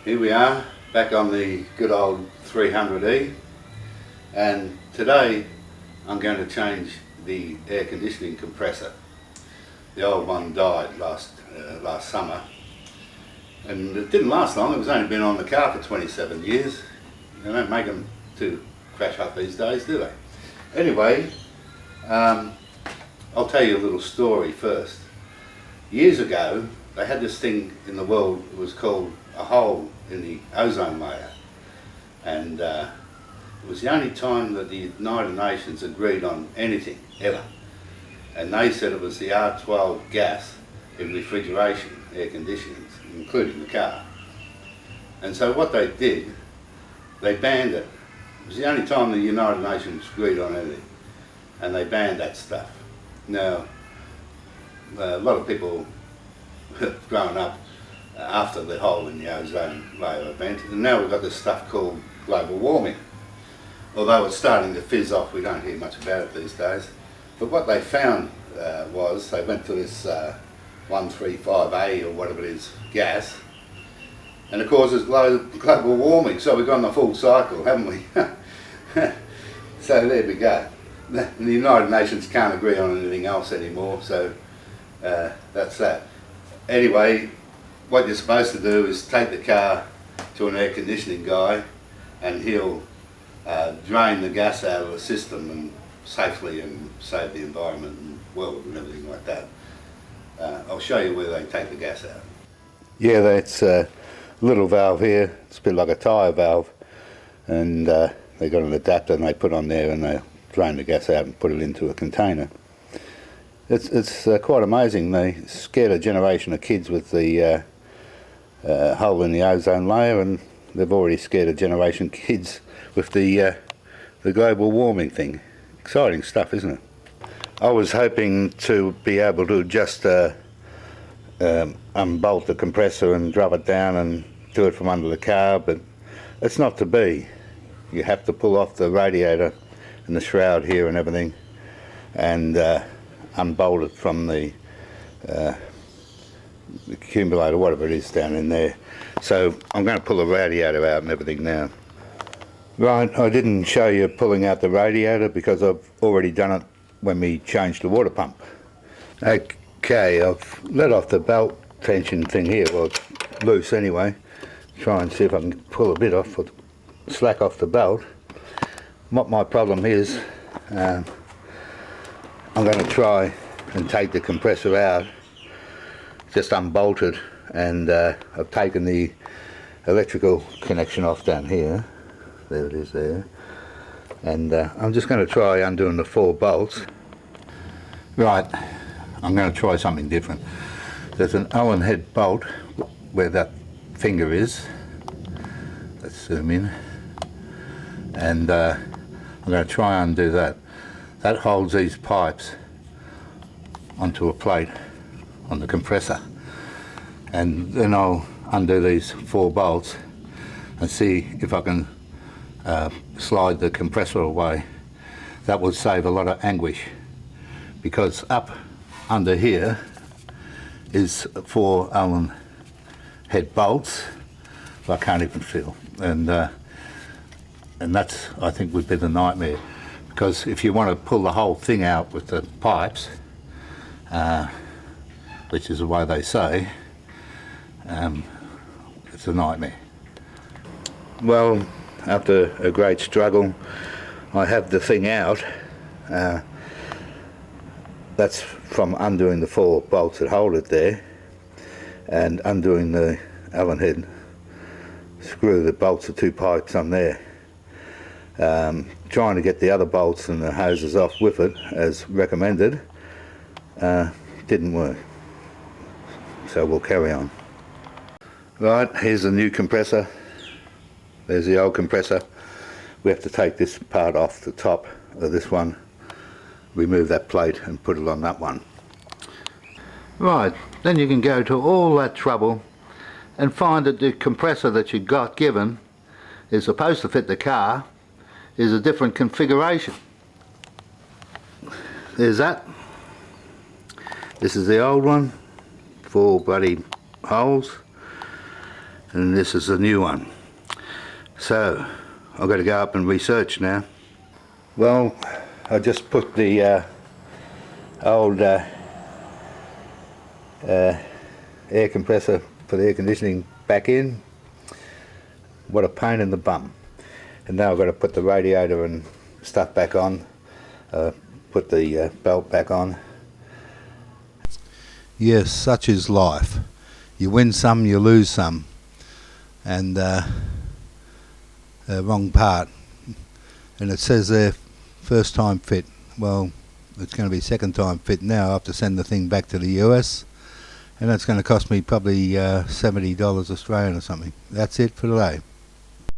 Here we are, back on the good old 300E, and today I'm going to change the air conditioning compressor. The old one died last summer, and it didn't last long. It was only been on the car for 27 years. They don't make them to crash up these days, do they? Anyway, I'll tell you a little story first. Years ago, they had this thing in the world. It was called a hole in the ozone layer, and it was the only time that the United Nations agreed on anything ever, and they said it was the R12 gas in refrigeration air conditioning, including the car. And so what they did, they banned it. It was the only time the United Nations agreed on anything, and they banned that stuff. Now, a lot of people have grown up after the hole in the ozone layer event, and now we've got this stuff called global warming. Although it's starting to fizz off, we don't hear much about it these days. But what they found was they went to this 135A or whatever it is gas, and it causes global warming. So we've gone the full cycle, haven't we? So there we go. The United Nations can't agree on anything else anymore, so that's that. Anyway, what you're supposed to do is take the car to an air conditioning guy, and he'll drain the gas out of the system and safely and save the environment and world and everything like that. I'll show you where they take the gas out. Yeah, that's a little valve here. It's a bit like a tyre valve, and they got an adapter and they put on there, and they drain the gas out and put it into a container. It's quite amazing. They scared a generation of kids with the hole in the ozone layer, and they've already scared a generation of kids with the global warming thing. Exciting stuff, isn't it? I was hoping to be able to just unbolt the compressor and drop it down and do it from under the car, but it's not to be. You have to pull off the radiator and the shroud here and everything, and unbolt it from the accumulator, whatever it is down in there. So I'm going to pull the radiator out and everything now. Right, I didn't show you pulling out the radiator because I've already done it when we changed the water pump. Okay, I've let off the belt tension thing here. Well, it's loose anyway. Try and see if I can pull a bit off or slack off the belt. What my problem is, I'm going to try and take the compressor out, just unbolt it, and I've taken the electrical connection off down here. There it is there. And I'm just going to try undoing the 4 bolts. Right, I'm going to try something different. There's an Allen head bolt where that finger is. Let's zoom in. And I'm going to try and undo that. That holds these pipes onto a plate on the compressor. And then I'll undo these 4 bolts and see if I can slide the compressor away. That would save a lot of anguish, because up under here is 4 Allen head bolts I can't even feel, and that's, I think, would be the nightmare, because if you want to pull the whole thing out with the pipes, which is the way they say, it's a nightmare. Well, after a great struggle, I have the thing out. That's from undoing the 4 bolts that hold it there, and undoing the Allen head screw that bolts the 2 pipes on there. Trying to get the other bolts and the hoses off with it as recommended didn't work, so we'll carry on. Right, here's the new compressor. There's the old compressor. We have to take this part off the top of this one, remove that plate and put it on that one. Right, then you can go to all that trouble and find that the compressor that you got given is supposed to fit the car is a different configuration. There's that. This is the old one, 4 bloody holes. and this is the new one. So I've got to go up and research now. Well, I just put the old air compressor for the air conditioning back in. What a pain in the bum. And now I've got to put the radiator and stuff back on, put the belt back on. Yes, such is life. You win some, you lose some. And wrong part. And it says there, first time fit. Well, it's going to be second time fit now. I have to send the thing back to the US. And that's going to cost me probably $70 Australian or something. That's it for today.